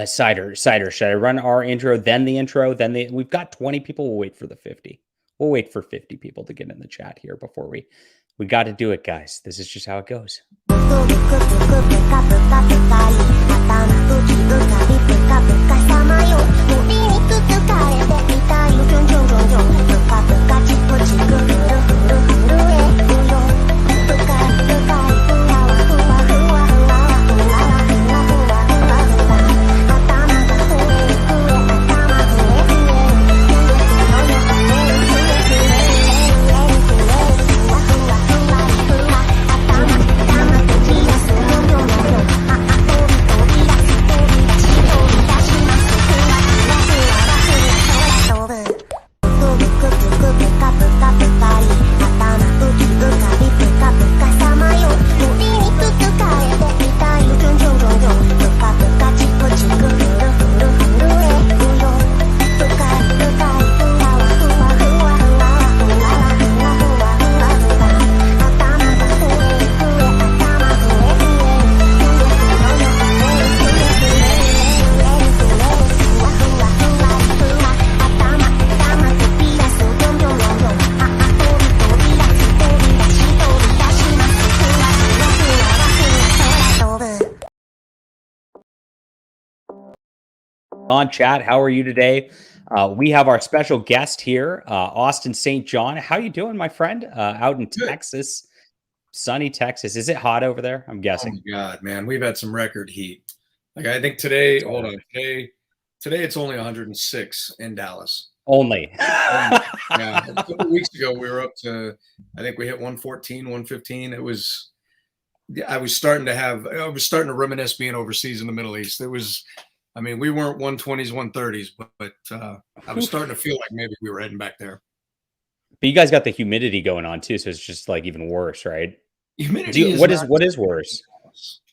Cider. Should I run our intro, then the intro, then the? We've got 20 people. We'll wait for the 50. We'll wait for 50 people to get in the chat here before we got to do it, guys. This is just how it goes. On chat, how are you today? We have our special guest here, Austin St. John. How you doing, my friend? Out in Texas, sunny Texas. Is it hot over there? I'm guessing. Oh my God, man, we've had some record heat. Like I think today, hold on, today it's only 106 in Dallas. Only. Yeah, a couple of weeks ago we were up to, I think we hit 114, 115. It was, I was starting to reminisce being overseas in the Middle East. It was, I mean, we weren't 120s, 130s, but I was starting to feel like maybe we were heading back there. But you guys got the humidity going on too, so it's just like even worse, right? Humidity what is worse?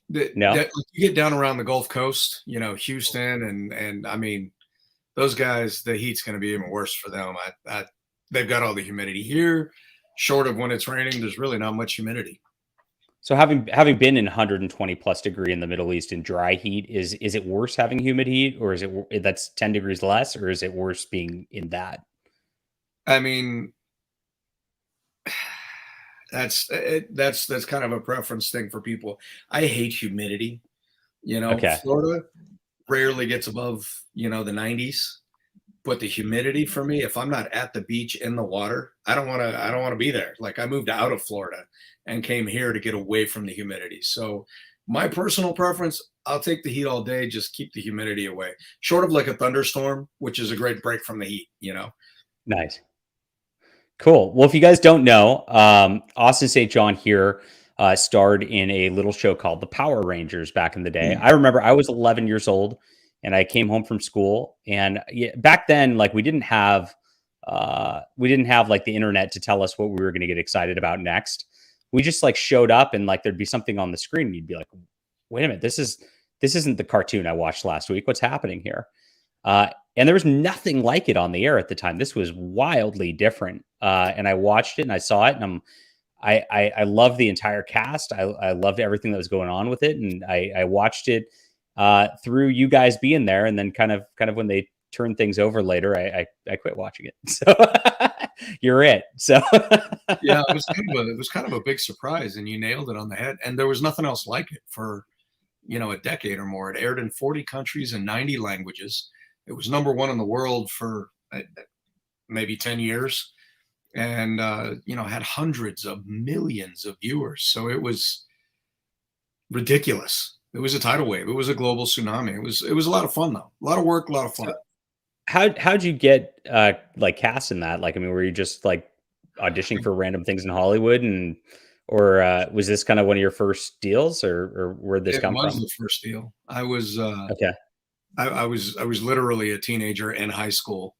No, you get down around the Gulf Coast, you know, Houston, and I mean, those guys, the heat's going to be even worse for them. They've got all the humidity here. Short of when it's raining, there's really not much humidity. So having been in 120 plus degree in the Middle East in dry heat, is it worse having humid heat, or is it that's 10 degrees less, or is it worse being in that? I mean, that's kind of a preference thing for people. I hate humidity. You know, okay. Florida rarely gets above, you know, the 90s, but the humidity for me, if I'm not at the beach in the water, I don't want to be there. Like I moved out of Florida and came here to get away from the humidity. So my personal preference, I'll take the heat all day, just keep the humidity away. Short of like a thunderstorm, which is a great break from the heat, you know? Nice. Cool. Well, if you guys don't know, Austin St. John here starred in a little show called The Power Rangers back in the day. I remember I was 11 years old and I came home from school, and back then, like we didn't have like the internet to tell us what we were going to get excited about next. We just like showed up and like there'd be something on the screen and you'd be like, wait a minute, this isn't the cartoon I watched last week. What's happening here? And there was nothing like it on the air at the time. This was wildly different. And I watched it and I saw it, and I loved the entire cast. I loved everything that was going on with it. And I watched it through you guys being there. And then kind of when they turned things over later, I quit watching it. So you're it. So yeah, it was kind of a big surprise, and you nailed it on the head. And there was nothing else like it for, you know, a decade or more. It aired in 40 countries and 90 languages. It was #1 in the world for maybe 10 years, and you know, had hundreds of millions of viewers. So it was ridiculous. It was a tidal wave. It was a global tsunami. It was a lot of fun though. A lot of work, a lot of fun. How'd you get like cast in that? Like, I mean, were you just like auditioning for random things in Hollywood, or was this kind of one of your first deals, or where'd this come from? It was the first deal. I was okay. I was literally a teenager in high school,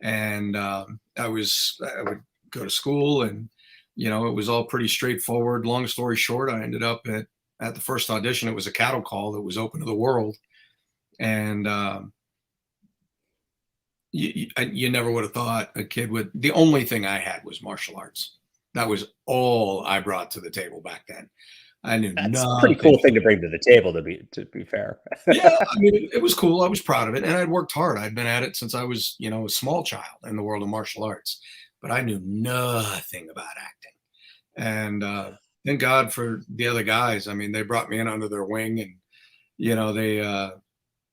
and I would go to school, and you know, it was all pretty straightforward. Long story short, I ended up at the first audition. It was a cattle call that was open to the world, and you never would have thought a kid would. The only thing I had was martial arts. That was all I brought to the table back then. I knew That's a pretty nothing. cool thing to bring to the table, to be fair. Yeah, I mean, it was cool. I was proud of it, and I'd worked hard. I'd been at it since I was, a small child in the world of martial arts, but I knew nothing about acting. And thank God for the other guys. I mean, they brought me in under their wing, and they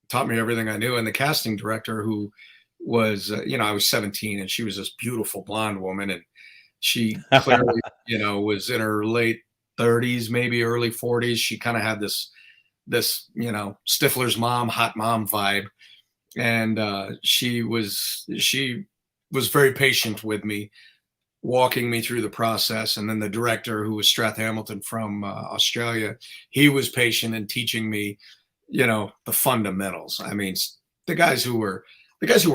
taught me everything I knew. And the casting director, who was, I was 17, and she was this beautiful blonde woman, and she clearly, was in her late 30s, maybe early 40s. She kind of had this Stifler's mom, hot mom vibe, and she was very patient with me, walking me through the process. And then the director, who was Strath Hamilton from Australia, he was patient in teaching me, the fundamentals. I mean, the guys who were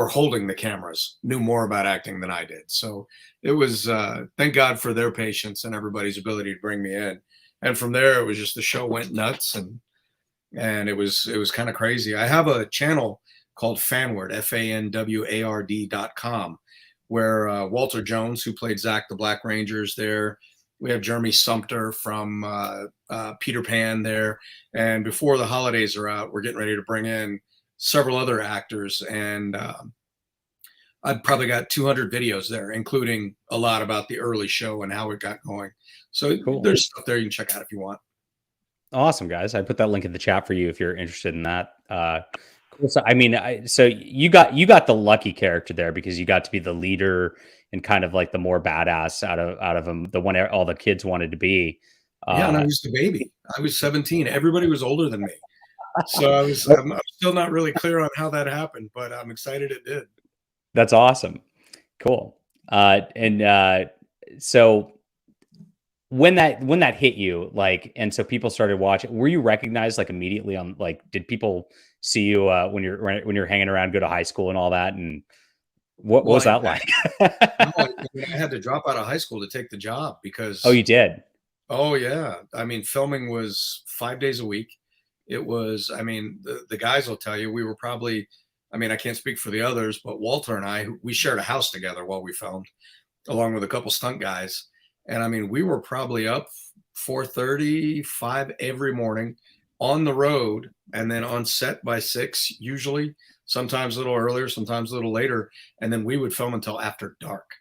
holding the cameras knew more about acting than I did. So it was thank God for their patience and everybody's ability to bring me in. And from there, it was just the show went nuts, and it was kind of crazy. I have a channel called Fanward, FANWARD.com, where Walter Jones, who played Zach the Black Ranger's there. We have Jeremy Sumpter from Peter Pan there. And before the holidays are out, we're getting ready to bring in several other actors. And I've probably got 200 videos there, including a lot about the early show and how it got going. So Cool. There's stuff there you can check out if you want. Awesome, guys. I put that link in the chat for you if you're interested in that. Cool. So, I mean, so you got the lucky character there because you got to be the leader and kind of like the more badass out of them, the one all the kids wanted to be. Yeah, and I was the baby. I was 17. Everybody was older than me. So I'm still not really clear on how that happened, but I'm excited it did. That's awesome. Cool. So when that hit you, like, and so people started watching, were you recognized like immediately on, like, did people see you when you're hanging around, go to high school and all that? And what was that like? No, I had to drop out of high school to take the job because. Oh, you did? Oh yeah. I mean, filming was 5 days a week. It was, I mean, the guys will tell you, we were probably, I mean, I can't speak for the others, but Walter and I, we shared a house together while we filmed, along with a couple stunt guys. And I mean, we were probably up 4:30, 5 every morning, on the road, and then on set by 6, usually, sometimes a little earlier, sometimes a little later. And then we would film until after dark.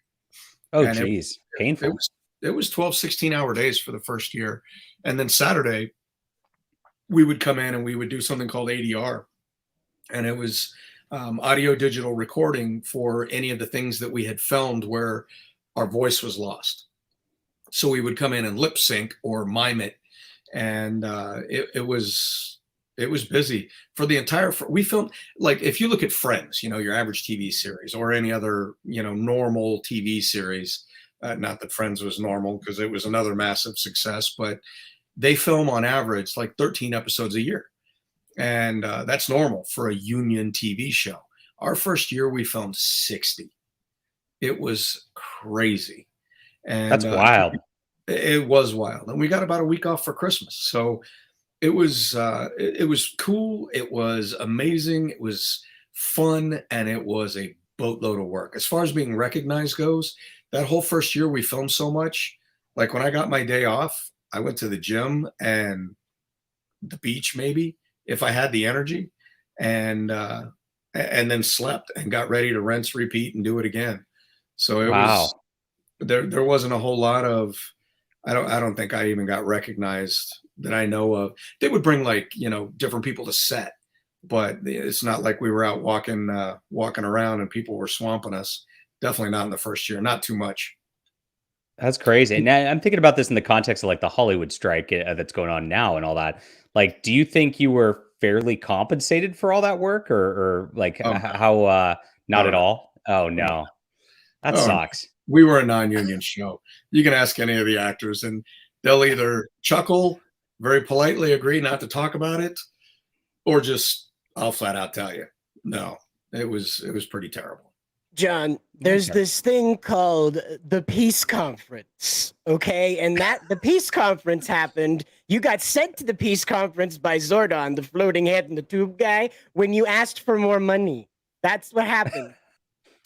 Oh, And geez. Painful. it was 12, 16-hour days for the first year. And then Saturday, we would come in and we would do something called ADR. And it was audio digital recording for any of the things that we had filmed where our voice was lost. So we would come in and lip sync or mime it. And it was busy for the entire, we filmed, like, if you look at Friends, your average TV series or any other, normal TV series, not that Friends was normal because it was another massive success, but they film on average like 13 episodes a year. And that's normal for a union TV show. Our first year, we filmed 60. It was crazy. And That's wild. It was wild. And we got about a week off for Christmas. So it was cool. It was amazing. It was fun. And it was a boatload of work. As far as being recognized goes, that whole first year we filmed so much. Like when I got my day off, I went to the gym and the beach, maybe, if I had the energy, and then slept and got ready to rinse, repeat, and do it again. So it was, there wasn't a whole lot of, I don't think I even got recognized that I know of. They would bring, like, different people to set, but it's not like we were out walking around and people were swamping us. Definitely not in the first year, not too much. That's crazy. And I'm thinking about this in the context of like the Hollywood strike that's going on now and all that. Like, do you think you were fairly compensated for all that work, or like how? Not at all. Oh no, that sucks. We were a non-union show. You can ask any of the actors, and they'll either chuckle, very politely agree not to talk about it, or just, I'll flat out tell you, no. It was pretty terrible. John, there's this thing called the Peace Conference, okay? And the Peace Conference happened. You got sent to the Peace Conference by Zordon, the floating head in the tube guy, when you asked for more money. That's what happened.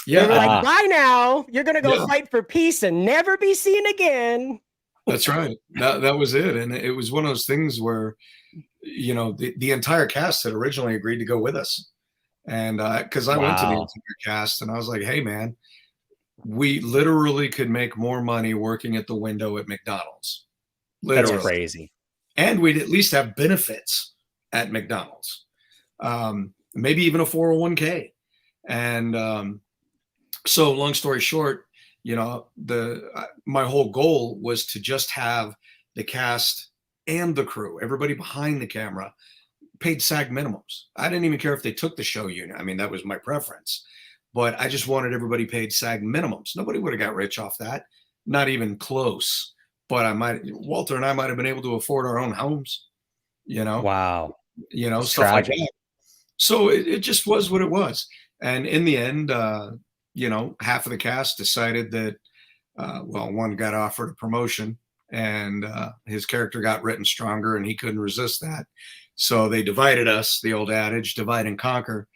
Yeah. They were like, bye now. You're going to go fight for peace and never be seen again. That's right. That was it. And it was one of those things where, the entire cast had originally agreed to go with us. And because I went to the Wow. entire cast and I was like, hey, man, we literally could make more money working at the window at McDonald's. That's Literally. crazy. And we'd at least have benefits at McDonald's, maybe even a 401k. And so, long story short, my whole goal was to just have the cast and the crew, everybody behind the camera, paid SAG minimums. I didn't even care if they took the show unit. I mean, that was my preference, but I just wanted everybody paid SAG minimums. Nobody would have got rich off that, not even close. But Walter and I might have been able to afford our own homes, Wow. It's stuff like tragic. that. So it just was what it was. And in the end, half of the cast decided that, one got offered a promotion and his character got written stronger and he couldn't resist that. So they divided us, the old adage, divide and conquer.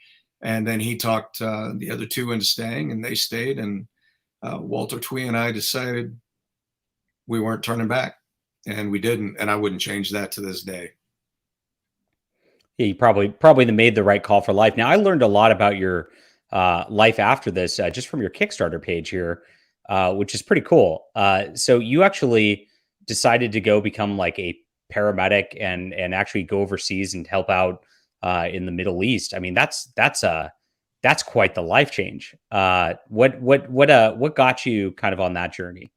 And then he talked the other two into staying and they stayed. And Walter Twee and I decided we weren't turning back, and we didn't. And I wouldn't change that to this day. Yeah, you probably made the right call for life. Now, I learned a lot about your life after this just from your Kickstarter page here, which is pretty cool. So you actually decided to go become like a paramedic and actually go overseas and help out in the Middle East. I mean, that's quite the life change. What got you kind of on that journey?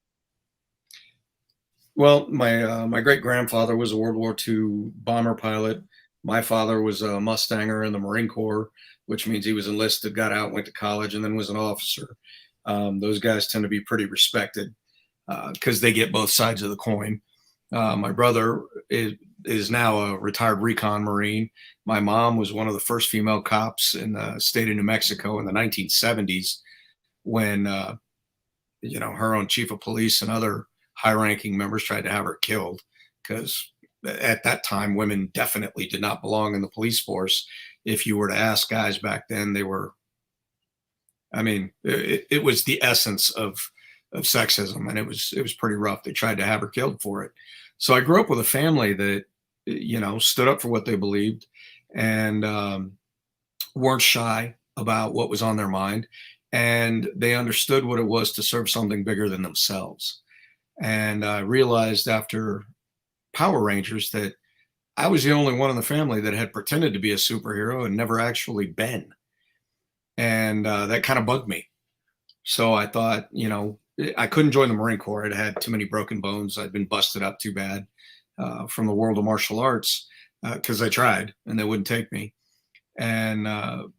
Well, my great grandfather was a World War II bomber pilot. My father was a Mustanger in the Marine Corps, which means he was enlisted, got out, went to college, and then was an officer. Those guys tend to be pretty respected because they get both sides of the coin. My brother is now a retired recon Marine. My mom was one of the first female cops in the state of New Mexico in the 1970s when, her own chief of police and other high-ranking members tried to have her killed because at that time, women definitely did not belong in the police force. If you were to ask guys back then, they were, I mean, it was the essence of sexism, and it was pretty rough. They tried to have her killed for it. So I grew up with a family that, stood up for what they believed and weren't shy about what was on their mind. And they understood what it was to serve something bigger than themselves. And I realized after Power Rangers that I was the only one in the family that had pretended to be a superhero and never actually been. And that kind of bugged me. So I thought, I couldn't join the Marine Corps. I'd had too many broken bones. I'd been busted up too bad from the world of martial arts because I tried and they wouldn't take me. And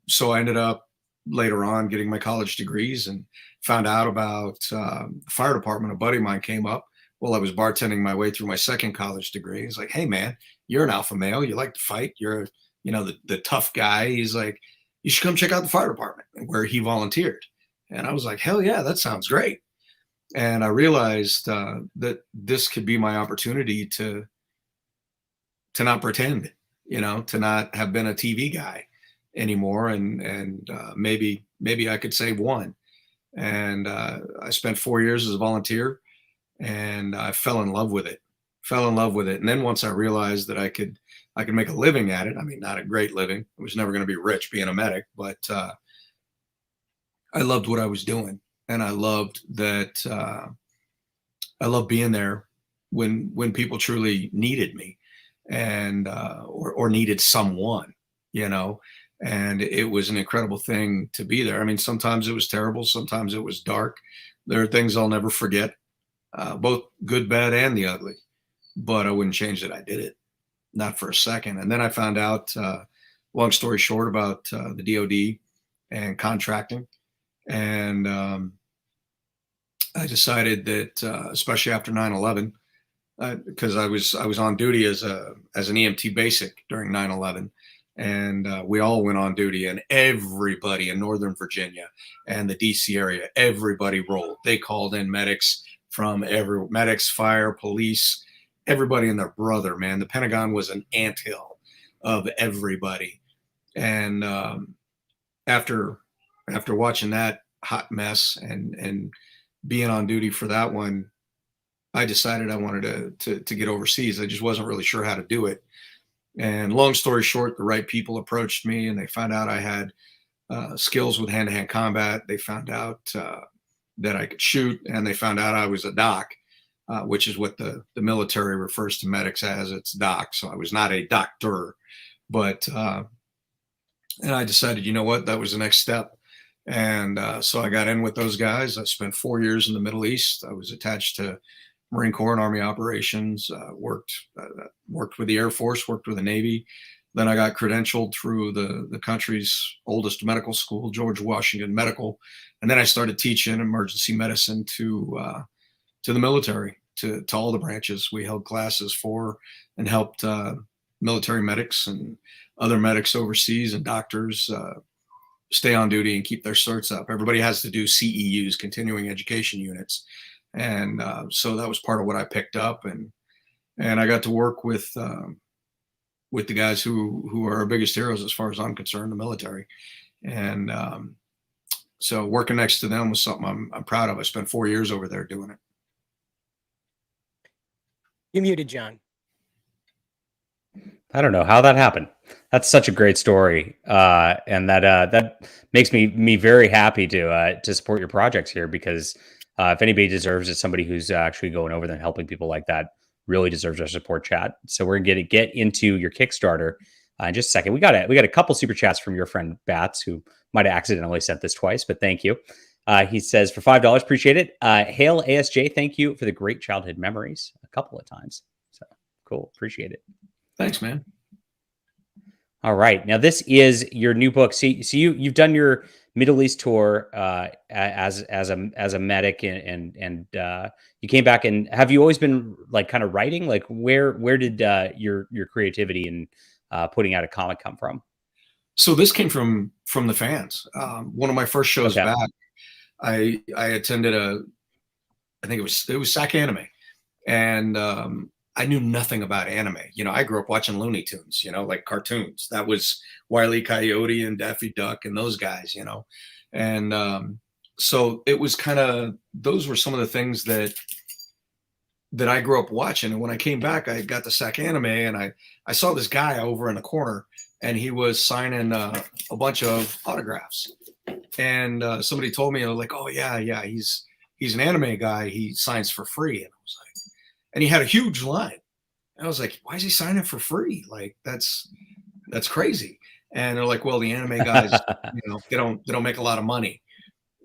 so I ended up later on getting my college degrees and found out about the fire department. A buddy of mine came up while I was bartending my way through my second college degree. He's like, hey, man, you're an alpha male. You like to fight. You're, the tough guy. He's like, you should come check out the fire department where he volunteered. And I was like, hell yeah, that sounds great. And I realized that this could be my opportunity to not pretend, to not have been a TV guy anymore. And maybe I could save one. And I spent 4 years as a volunteer and I fell in love with it. And then once I realized that I could make a living at it, I mean, not a great living. I was never going to be rich being a medic, but I loved what I was doing. And I loved that. I loved being there when people truly needed me and, or needed someone, and it was an incredible thing to be there. I mean, sometimes it was terrible. Sometimes it was dark. There are things I'll never forget, both good, bad, and the ugly, but I wouldn't change that I did it, not for a second. And then I found out, long story short, about the DOD and contracting. And I decided that, especially after 9/11, because I was on duty as an EMT basic during 9/11, and we all went on duty, and everybody in Northern Virginia and the DC area, everybody rolled. They called in medics from medics, fire, police, everybody and their brother, man. The Pentagon was an anthill of everybody. And after watching that hot mess and being on duty for that one, I decided I wanted to get overseas. I just wasn't really sure how to do it. And long story short, the right people approached me, and they found out I had skills with hand-to-hand combat. They found out that I could shoot, and they found out I was a doc, which is what the military refers to medics as. It's doc. So I was not a doctor, but and I decided, you know what, that was the next step. And so I got in with those guys. I spent 4 years in the Middle East. I was attached to Marine Corps and Army operations, worked with the Air Force, worked with the Navy. Then I got credentialed through the country's oldest medical school, George Washington Medical. And then I started teaching emergency medicine to the military, to all the branches. We held classes for and helped military medics and other medics overseas and doctors stay on duty and keep their certs up. Everybody has to do CEUs, continuing education units. And so that was part of what I picked up. And I got to work with the guys who are our biggest heroes as far as I'm concerned, the military. And so working next to them was something I'm proud of. I spent 4 years over there doing it. You're muted, John. I don't know how that happened. That's such a great story, and that makes me very happy to support your projects here, because if anybody deserves it, somebody who's actually going over there and helping people like that really deserves our support, chat. So we're going to get into your Kickstarter in just a second. We got a couple super chats from your friend Bats, who might have accidentally sent this twice, but thank you. He says for $5, appreciate it. Hail ASJ, thank you for the great childhood memories a couple of times. So cool, appreciate it. Thanks, man. All right, now this is your new book. So you've done your Middle East tour as a medic, and you came back. And have you always been like kind of writing? Like where did your creativity and putting out a comic come from? So this came from the fans. One of my first shows back, I attended I think it was SAC Anime, and I knew nothing about anime. You know, I grew up watching Looney Tunes, you know, like cartoons. That was Wile E. Coyote and Daffy Duck and those guys, you know. And so it was kind of, those were some of the things that I grew up watching. And when I came back, I got the SAC Anime, and I saw this guy over in the corner, and he was signing a bunch of autographs. And somebody told me, I was like, oh yeah, he's an anime guy. He signs for free. And I was like, and he had a huge line. And I was like, why is he signing for free? Like that's crazy. And they're like, well, the anime guys, you know, they don't make a lot of money.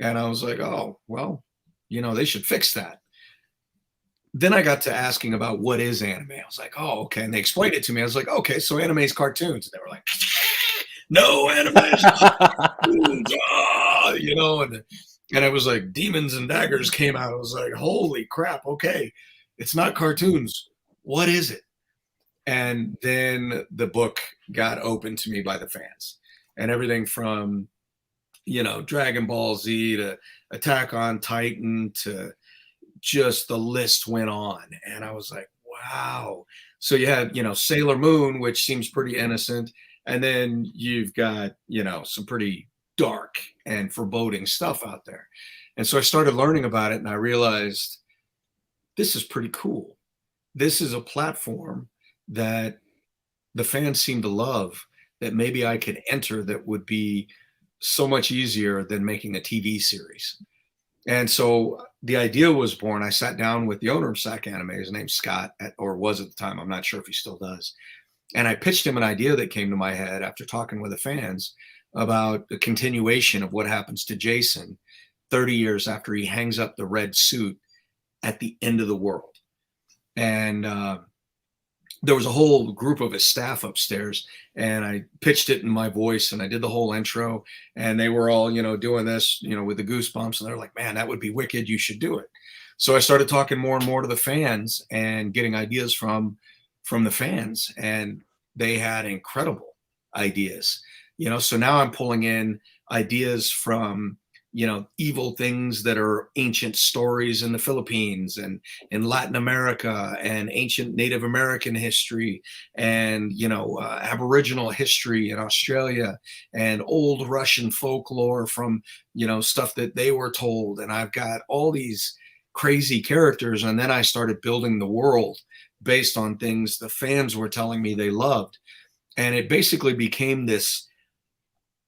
And I was like, oh, well, you know, they should fix that. Then I got to asking about what is anime. I was like, oh, okay. And they explained it to me. I was like, okay, so anime is cartoons. And they were like, no, anime is cartoons. You know, and it was like Demons and Daggers came out. I was like, holy crap, okay. It's not cartoons. What is it? And then the book got opened to me by the fans, and everything from, you know, Dragon Ball Z to Attack on Titan to just the list went on. And I was like, wow. So you had, you know, Sailor Moon, which seems pretty innocent. And then you've got, you know, some pretty dark and foreboding stuff out there. And so I started learning about it, and I realized this is pretty cool. This is a platform that the fans seem to love, that maybe I could enter, that would be so much easier than making a TV series. And so the idea was born. I sat down with the owner of SAC Anime. His name's Scott, or was at the time. I'm not sure if he still does. And I pitched him an idea that came to my head after talking with the fans about the continuation of what happens to Jason 30 years after he hangs up the red suit at the end of the world. And there was a whole group of his staff upstairs, and I pitched it in my voice, and I did the whole intro, and they were all, you know, doing this, you know, with the goosebumps, and they're like, man, that would be wicked. You should do it. So I started talking more and more to the fans and getting ideas from the fans, and they had incredible ideas, you know. So now I'm pulling in ideas from, you know, evil things that are ancient stories in the Philippines and in Latin America, and ancient Native American history, and, you know, Aboriginal history in Australia, and old Russian folklore from, you know, stuff that they were told. And I've got all these crazy characters. And then I started building the world based on things the fans were telling me they loved. And it basically became this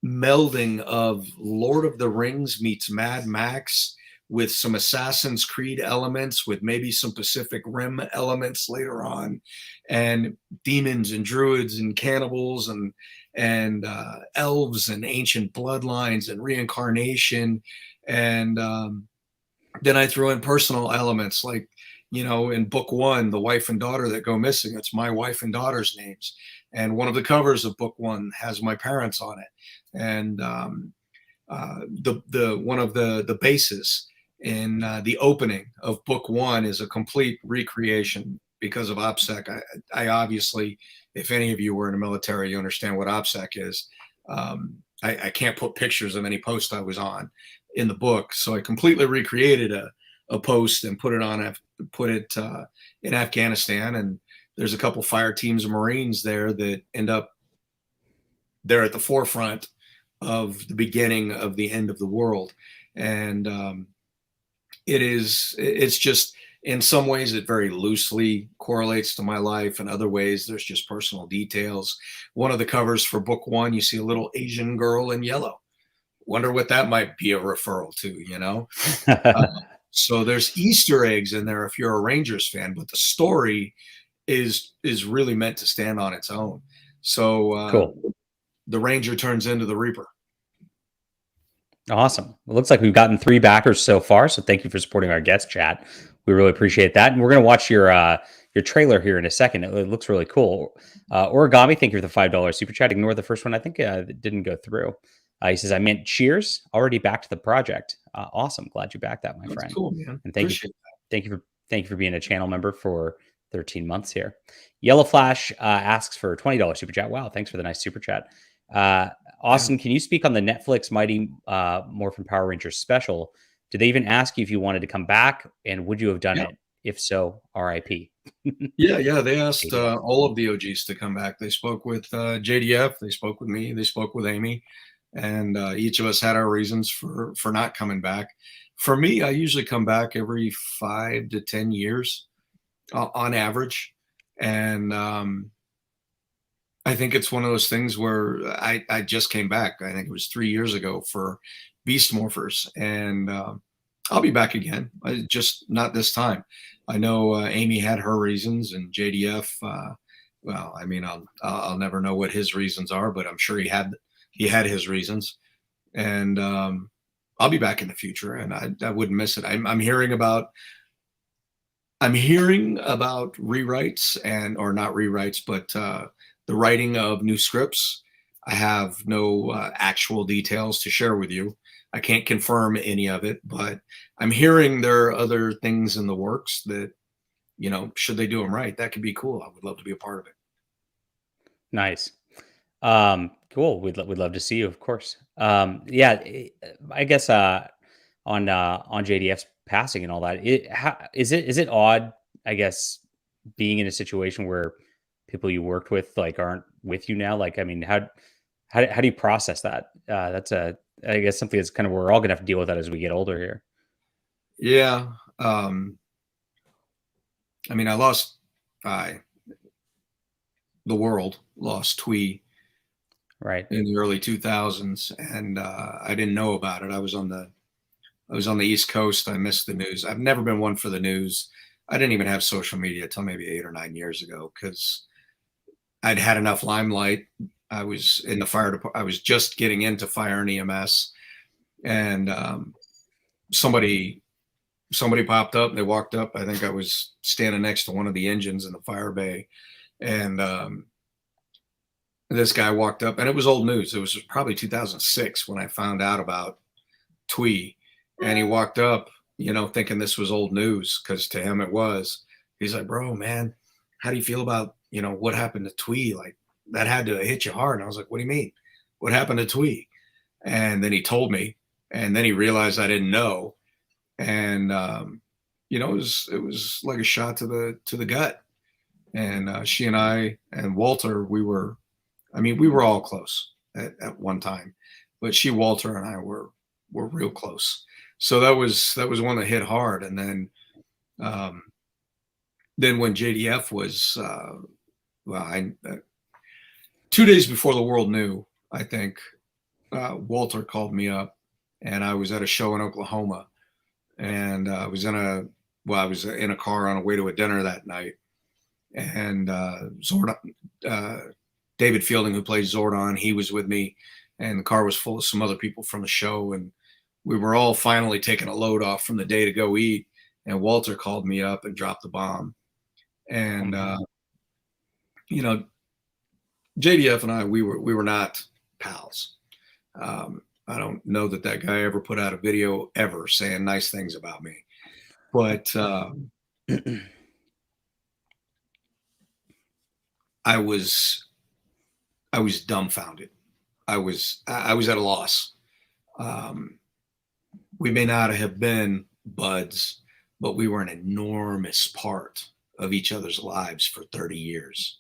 melding of Lord of the Rings meets Mad Max with some Assassin's Creed elements, with maybe some Pacific Rim elements later on, and demons and druids and cannibals and elves and ancient bloodlines and reincarnation. And then I threw in personal elements, like, you know, in book one, the wife and daughter that go missing, it's my wife and daughter's names. And one of the covers of book one has my parents on it. And the one of the bases in the opening of book one is a complete recreation because of OPSEC. I obviously, if any of you were in the military, you understand what OPSEC is. I can't put pictures of any post I was on in the book, so I completely recreated a post and put it in Afghanistan. And there's a couple fire teams of Marines there that end up there at the forefront of the beginning of the end of the world. And it's just, in some ways it very loosely correlates to my life. In other ways, there's just personal details. One of the covers for book one, you see a little Asian girl in yellow. Wonder what that might be a referral to, you know? So there's Easter eggs in there if you're a Rangers fan, but the story is really meant to stand on its own. So Cool. The Ranger turns into the Reaper. Awesome. It looks like we've gotten 3 backers so far, so thank you for supporting our guest chat. We really appreciate that. And we're going to watch your trailer here in a second. It looks really cool. Origami, thank you for the $5 super chat. Ignore the first one. I think it didn't go through. He says, I meant cheers. Already backed the project. Awesome. Glad you backed that, my friend. Cool, man. And thank you for being a channel member for 13 months here. Yellow Flash asks for a $20 super chat. Wow. Thanks for the nice super chat. Austin, can you speak on the Netflix Mighty Morphin Power Rangers special? Did they even ask you if you wanted to come back, and would you have done it? If so, RIP. Yeah. They asked all of the OGs to come back. They spoke with JDF. They spoke with me. They spoke with Amy. And each of us had our reasons for not coming back. For me, I usually come back every 5 to 10 years on average. And I think it's one of those things where I just came back. I think it was 3 years ago for Beast Morphers. And I'll be back again, just not this time. I know Amy had her reasons, and JDF, well, I mean, I'll never know what his reasons are, but I'm sure he had his reasons. And I'll be back in the future, and I wouldn't miss it. I'm hearing about rewrites or not rewrites, but the writing of new scripts. I have no actual details to share with you. I can't confirm any of it, but I'm hearing there are other things in the works that, you know, should they do them right, that could be cool. I would love to be a part of it. Nice. Cool. We'd love to see you, of course. Yeah, I guess on JDF's passing and all that, is it odd, I guess, being in a situation where people you worked with like aren't with you now? Like, I mean, how do you process that? That's I guess something that's kind of, we're all gonna have to deal with that as we get older here. Yeah. I mean, the world lost Twee right in the early 2000s, and I didn't know about it. I was on the East Coast. I missed the news. I've never been one for the news. I didn't even have social media until maybe 8 or 9 years ago, because I'd had enough limelight. I was in the fire department. I was just getting into fire and EMS, and somebody popped up. They walked up. I think I was standing next to one of the engines in the fire bay, and this guy walked up, and it was old news. It was probably 2006 when I found out about Twee, and he walked up, you know, thinking this was old news, because to him it was. He's like, bro, man, how do you feel about, you know, what happened to Twee? Like, that had to hit you hard. And I was like, what do you mean? What happened to Twee? And then he told me, and then he realized I didn't know. And, you know, it was like a shot to the gut. And she and I and Walter, we were all close at one time, but Walter and I were real close. So that was one that hit hard. And then Then when JDF was, 2 days before the world knew, I think, Walter called me up, and I was at a show in Oklahoma, and I was in a car on a way to a dinner that night, and Zordon, David Fielding, who plays Zordon, he was with me, and the car was full of some other people from the show, and we were all finally taking a load off from the day to go eat, and Walter called me up and dropped the bomb. And you know, JDF and I, we were not pals. I don't know that guy ever put out a video ever saying nice things about me, but I was dumbfounded. I was at a loss. We may not have been buds, but we were an enormous part of each other's lives for 30 years.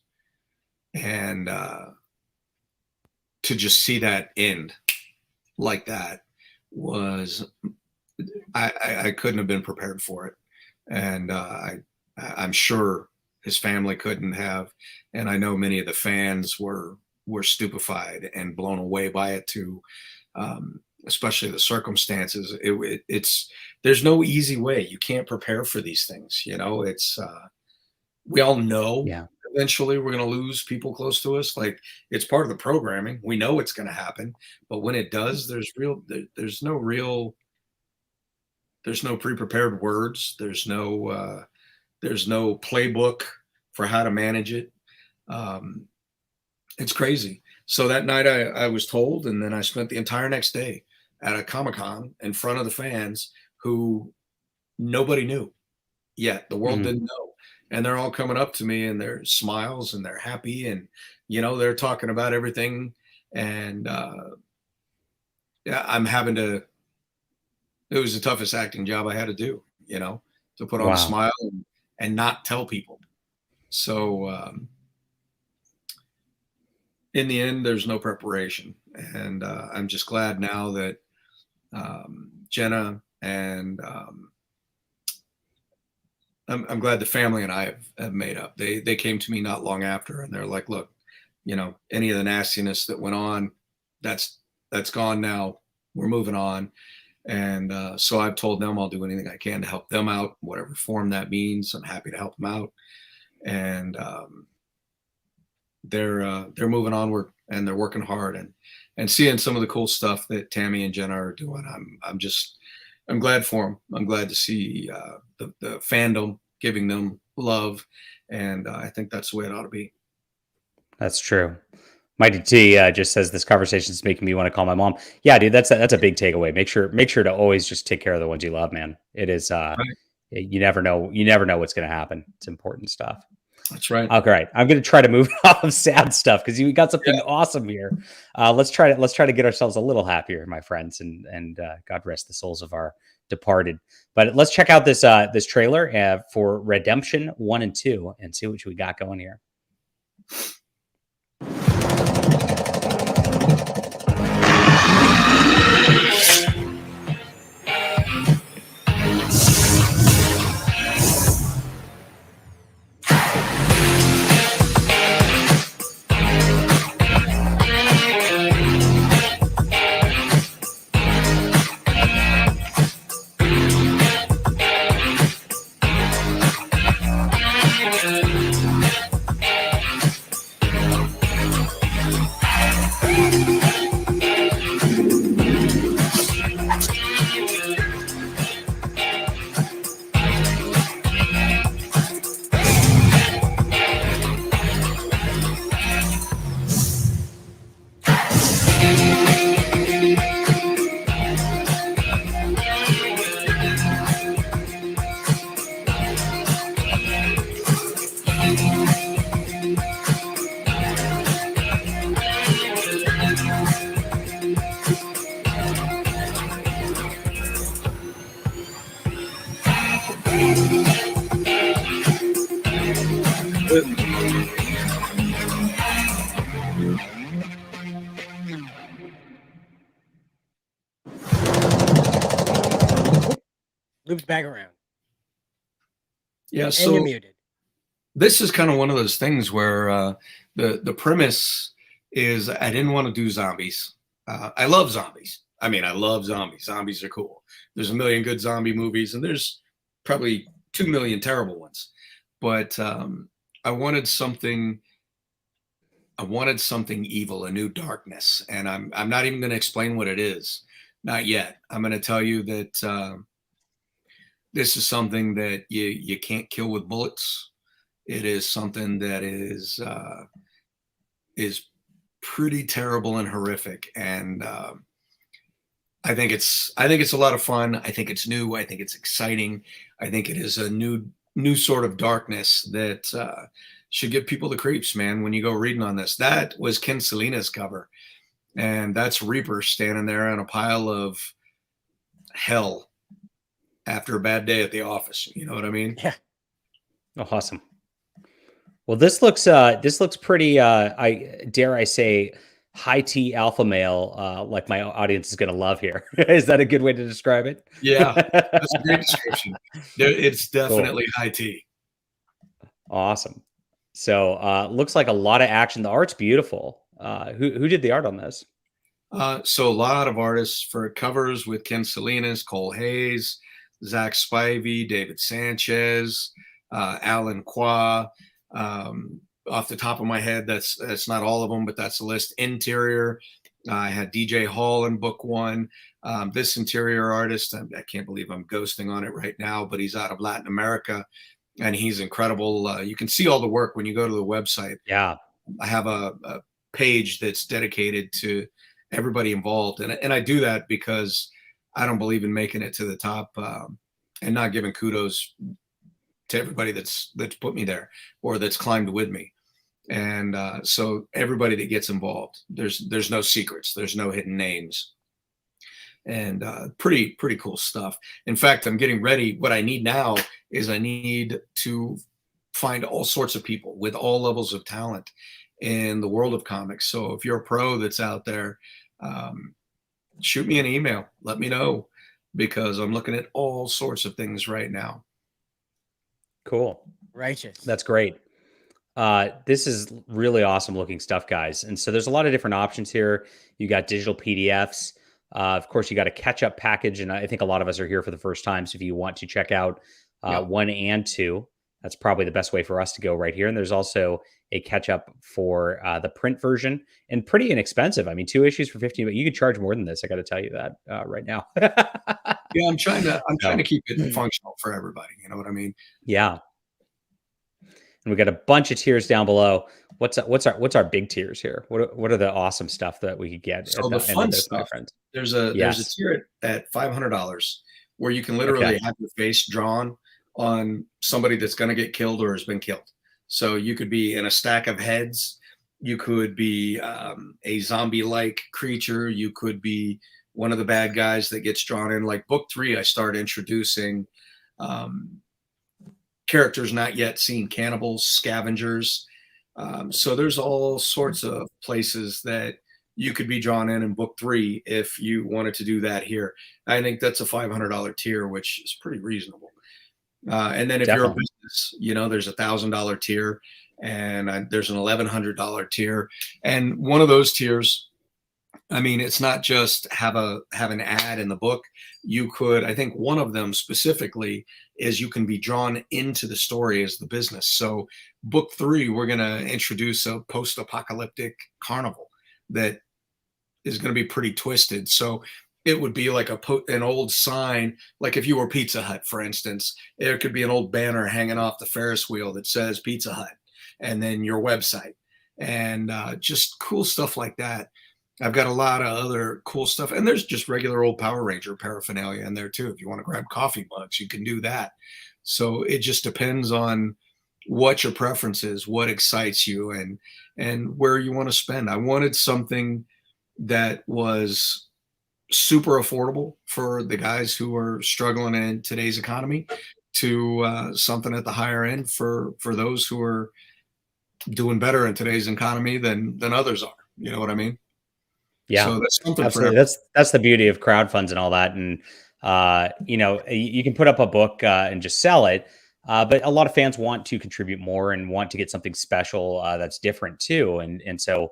And to just see that end like that was, I couldn't have been prepared for it. And I'm sure his family couldn't have. And I know many of the fans were stupefied and blown away by it too. Especially the circumstances. There's no easy way. You can't prepare for these things. You know, we all know eventually we're going to lose people close to us. Like, it's part of the programming. We know it's going to happen, but when it does, there's no pre-prepared words. There's no playbook for how to manage it. It's crazy. So that night I was told, and then I spent the entire next day at a Comic-Con in front of the fans who nobody knew yet. The world didn't know. And they're all coming up to me, and their smiles, and they're happy, and, you know, they're talking about everything. And it was the toughest acting job I had to do, you know, to put on a smile and not tell people. So in the end, there's no preparation. And I'm just glad now that Jenna and I'm glad the family and I have made up. They came to me not long after, and they're like, look, you know, any of the nastiness that went on, that's gone now. We're moving on. And so I've told them I'll do anything I can to help them out, whatever form that means. I'm happy to help them out. And they're moving onward, and they're working hard, and seeing some of the cool stuff that Tammy and Jenna are doing. I'm glad for them. I'm glad to see the fandom giving them love, and I think that's the way it ought to be. That's true. Mighty T just says this conversation is making me want to call my mom. Yeah, dude, that's a big takeaway. Make sure to always just take care of the ones you love, man. It is right. You never know what's going to happen. It's important stuff. That's right. Okay, I'm going to try to move off of sad stuff because we got something awesome here. Let's try to get ourselves a little happier, my friends, and God rest the souls of our departed. But let's check out this trailer for Redemption 1 and 2 and see what we got going here. Loops back around. Yeah. And you're So muted. this is kind of one of those things where the premise is I didn't want to do zombies. I love zombies. I mean, I love zombies. Zombies are cool. There's a million good zombie movies, and there's probably 2 million terrible ones. But I wanted something. I wanted something evil, a new darkness, and I'm not even going to explain what it is, not yet. I'm going to tell you that this is something that you can't kill with bullets. It is something that is pretty terrible and horrific, and I think it's a lot of fun. I think it's new. I think it's exciting. I think it is a new sort of darkness that should give people the creeps, man. When you go reading on this, that was Ken Salinas' cover, and that's Reaper standing there on a pile of hell after a bad day at the office. You know what I mean? Yeah. Oh, awesome. Well, this looks pretty. I dare I say, high T alpha male. Like my audience is going to love here. Is that a good way to describe it? Yeah, that's a great description. It's definitely high tea. Awesome. So looks like a lot of action. The art's beautiful. Who did the art on this? So a lot of artists for covers with Ken Salinas, Cole Hayes, Zach Spivey, David Sanchez, Alan Qua. Off the top of my head, that's not all of them, but that's the list. Interior, I had DJ Hall in book one. This interior artist, I can't believe I'm ghosting on it right now, but he's out of Latin America, and he's incredible. You can see all the work when you go to the website. Yeah, I have a page that's dedicated to everybody involved, and I do that because I don't believe in making it to the top and not giving kudos to everybody that's put me there or that's climbed with me. And so everybody that gets involved, there's no secrets, there's no hidden names, and pretty cool stuff. In fact, I'm getting ready. What I need now is I need to find all sorts of people with all levels of talent in the world of comics. So if you're a pro that's out there, shoot me an email, let me know, because I'm looking at all sorts of things right now. cool. Righteous. That's great. This is really awesome looking stuff, guys. And so there's a lot of different options here. You got digital PDFs. Of course, you got a catch-up package, and I think a lot of us are here for the first time. So if you want to check out 1 and 2, that's probably the best way for us to go right here. And there's also a catch-up for the print version, and pretty inexpensive. I mean, 2 issues for 15, but you could charge more than this. I got to tell you that right now. Yeah, I'm trying to keep it functional for everybody. You know what I mean? Yeah. And we got a bunch of tiers down below. What's our big tiers here? What are the awesome stuff that we could get? So the fun stuff. There's a tier at $500 where you can literally have your face drawn on somebody that's going to get killed or has been killed. So you could be in a stack of heads. You could be a zombie-like creature. You could be one of the bad guys that gets drawn in. Like book 3, I started introducing characters not yet seen, cannibals, scavengers. So there's all sorts of places that you could be drawn in book 3 if you wanted to do that here. I think that's a $500 tier, which is pretty reasonable. And then if you're a business, there's $1,000 tier, and there's an $1,100 tier. And one of those tiers, I mean, it's not just have an ad in the book. You could, I think one of them specifically is you can be drawn into the story as the business. So book 3, we're going to introduce a post-apocalyptic carnival that is going to be pretty twisted. So it would be like an old sign, like if you were Pizza Hut, for instance, there could be an old banner hanging off the Ferris wheel that says Pizza Hut, and then your website, and just cool stuff like that. I've got a lot of other cool stuff, and there's just regular old Power Ranger paraphernalia in there too. If you want to grab coffee mugs, you can do that. So it just depends on what your preference is, what excites you, and where you want to spend. I wanted something that was super affordable for the guys who are struggling in today's economy, to something at the higher end for those who are doing better in today's economy than others are. You know what I mean? Yeah, so that's something absolutely. That's the beauty of crowdfunds and all that. And you can put up a book and just sell it. But a lot of fans want to contribute more and want to get something special that's different too. And so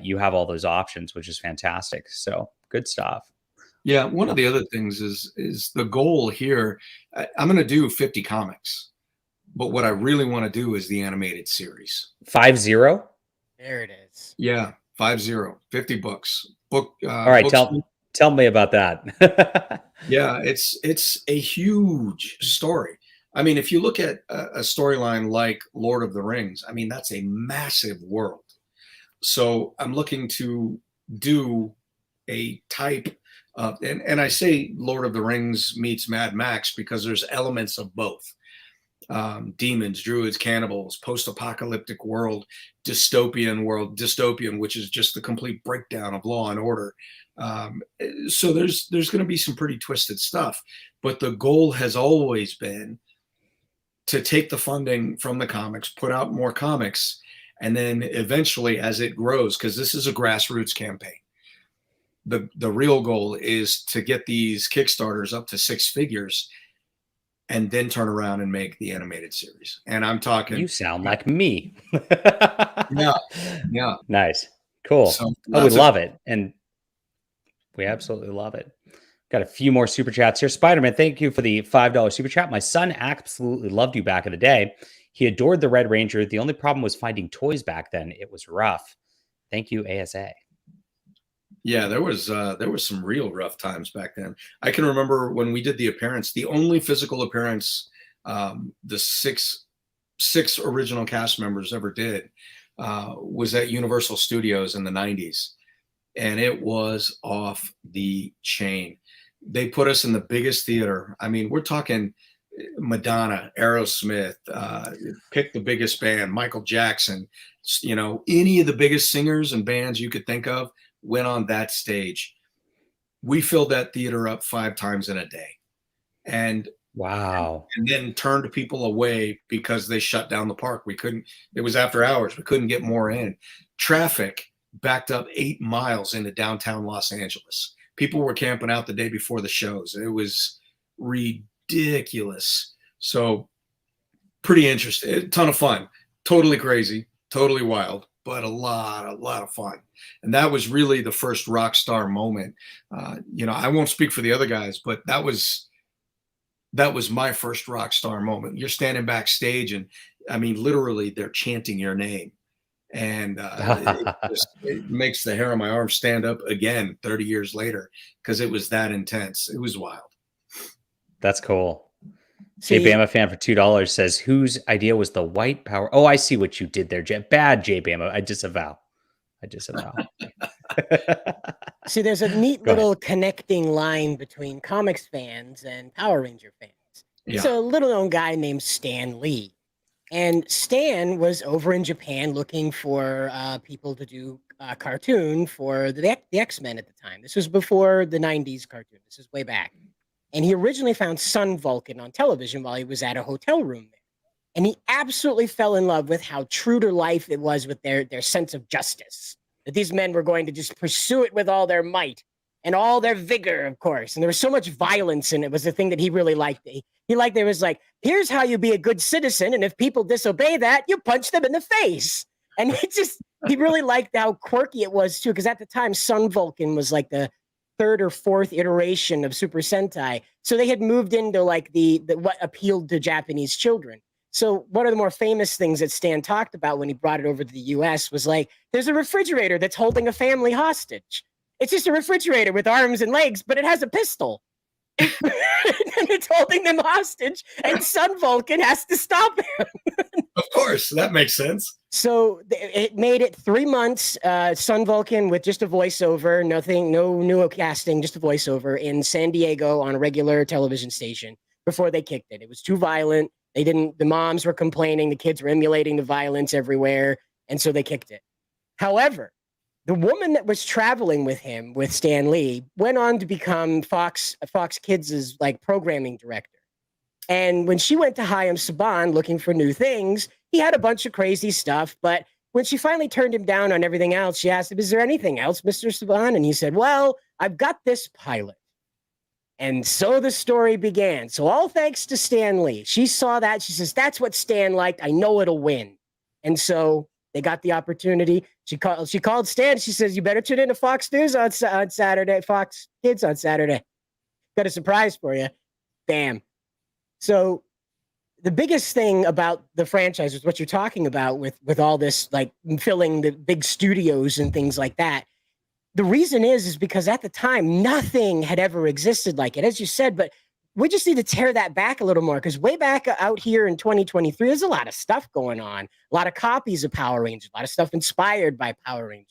you have all those options, which is fantastic. So good stuff. Yeah, one of the other things is the goal here. I'm going to do 50 comics, but what I really want to do is the animated series. 50. There it is. Yeah, 50 books. Book. All right, tell me about that. Yeah, it's a huge story. I mean, if you look at a storyline like Lord of the Rings, I mean, that's a massive world. So I'm looking to do a type of, and I say Lord of the Rings meets Mad Max because there's elements of both. Demons, druids, cannibals, post-apocalyptic world, dystopian, which is just the complete breakdown of law and order. So there's going to be some pretty twisted stuff, but the goal has always been to take the funding from the comics, put out more comics, and then eventually, as it grows, because this is a grassroots campaign, the real goal is to get these Kickstarters up to 6 figures and then turn around and make the animated series. And I'm talking. You sound like me. Yeah. Nice. Cool. So we love it. And we absolutely love it. Got a few more super chats here. Spider-Man, thank you for the $5 super chat. My son absolutely loved you back in the day. He adored the Red Ranger. The only problem was finding toys back then. It was rough. Thank you, ASA. Yeah, there was some real rough times back then. I can remember when we did the appearance, the only physical appearance the six original cast members ever did was at Universal Studios in the 90s. And it was off the chain. They put us in the biggest theater. I mean, we're talking Madonna, Aerosmith, pick the biggest band, Michael Jackson, any of the biggest singers and bands you could think of went on that stage. We filled that theater up 5 times in a day. And wow. And then turned people away because they shut down the park. It was after hours. We couldn't get more in. Traffic backed up 8 miles into downtown Los Angeles. People were camping out the day before the shows. It was ridiculous. So pretty interesting. A ton of fun. Totally crazy. Totally wild. But a lot of fun. And that was really the first rock star moment. I won't speak for the other guys, but that was my first rock star moment. You're standing backstage and I mean, literally they're chanting your name. And it makes the hair on my arm stand up again 30 years later because it was that intense. It was wild. That's cool. Jay Bama fan for $2 says, whose idea was the white power? Oh, I see what you did there. Bad Jay Bama. I disavow. See, there's a neat little connecting line between comics fans and Power Ranger fans. Yeah. It's a little known guy named Stan Lee. And Stan was over in Japan looking for people to do a cartoon for the X-Men at the time. This was before the 90s cartoon. This is way back. And he originally found Sun Vulcan on television while he was at a hotel room there. And he absolutely fell in love with how true to life it was with their sense of justice. That these men were going to just pursue it with all their might and all their vigor, of course. And there was so much violence in it was the thing that he really liked. He liked there was like, here's how you be a good citizen. And if people disobey that, you punch them in the face. And he really liked how quirky it was too. Because at the time, Sun Vulcan was like the 3rd or 4th iteration of Super Sentai. So they had moved into like the what appealed to Japanese children. So one of the more famous things that Stan talked about when he brought it over to the US was like, there's a refrigerator that's holding a family hostage. It's just a refrigerator with arms and legs, but it has a pistol. And it's holding them hostage, and Sun Vulcan has to stop him. Of course, that makes sense. So it made it 3 months, Sun Vulcan with just a voiceover, no new casting, just a voiceover in San Diego on a regular television station before they kicked it. It was too violent. The moms were complaining, the kids were emulating the violence everywhere, and so they kicked it. However, the woman that was traveling with him, with Stan Lee, went on to become Fox Kids' like programming director. And when she went to Hayam Saban looking for new things, he had a bunch of crazy stuff. But when she finally turned him down on everything else, she asked him, is there anything else, Mr. Saban? And he said, well, I've got this pilot. And so the story began. So all thanks to Stan Lee. She saw that. She says, that's what Stan liked. I know it'll win. And so they got the opportunity. She called Stan. She says, you better tune into Fox News on Saturday, Fox Kids on Saturday. Got a surprise for you. Bam. So the biggest thing about the franchise is what you're talking about with all this, like filling the big studios and things like that. The reason is because at the time, nothing had ever existed like it, as you said, but we just need to tear that back a little more, because way back out here in 2023, there's a lot of stuff going on, a lot of copies of Power Rangers, a lot of stuff inspired by Power Rangers.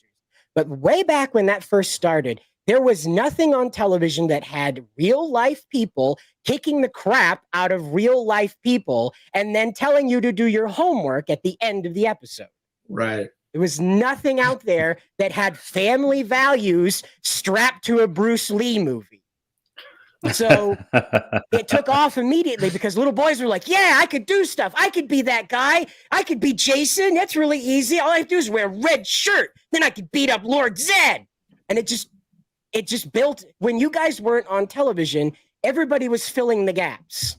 But way back when that first started, there was nothing on television that had real life people kicking the crap out of real life people and then telling you to do your homework at the end of the episode. Right. There was nothing out there that had family values strapped to a Bruce Lee movie. So it took off immediately because little boys were like, yeah, I could do stuff. I could be that guy. I could be Jason. That's really easy. All I have to do is wear a red shirt. Then I could beat up Lord Zed. And it just built. When you guys weren't on television, everybody was filling the gaps.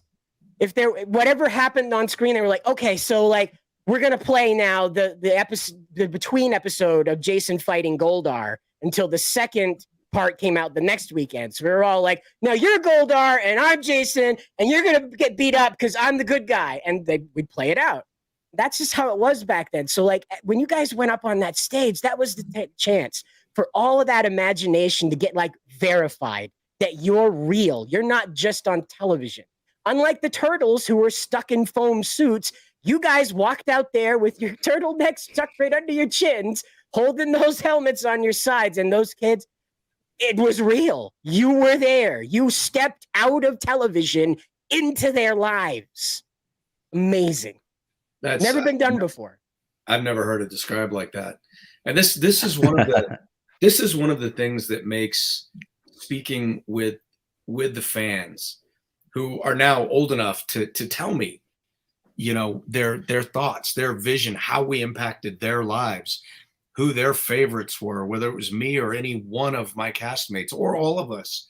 If whatever happened on screen, they were like, okay, so like, we're going to play now the between episode of Jason fighting Goldar until the second part came out the next weekend. So we were all like, no, you're Goldar and I'm Jason and you're going to get beat up because I'm the good guy. And we'd play it out. That's just how it was back then. So like when you guys went up on that stage, that was the chance for all of that imagination to get like verified that you're real. You're not just on television. Unlike the Turtles who were stuck in foam suits, you guys walked out there with your turtlenecks tucked right under your chins, holding those helmets on your sides. And those kids, it was real. You were there. You stepped out of television into their lives. Amazing. That's never been done before. I've never heard it described like that. And this is one of the this is one of the things that makes speaking with the fans who are now old enough to tell me, you know, their thoughts, their vision, how we impacted their lives, who their favorites were, whether it was me or any one of my castmates or all of us.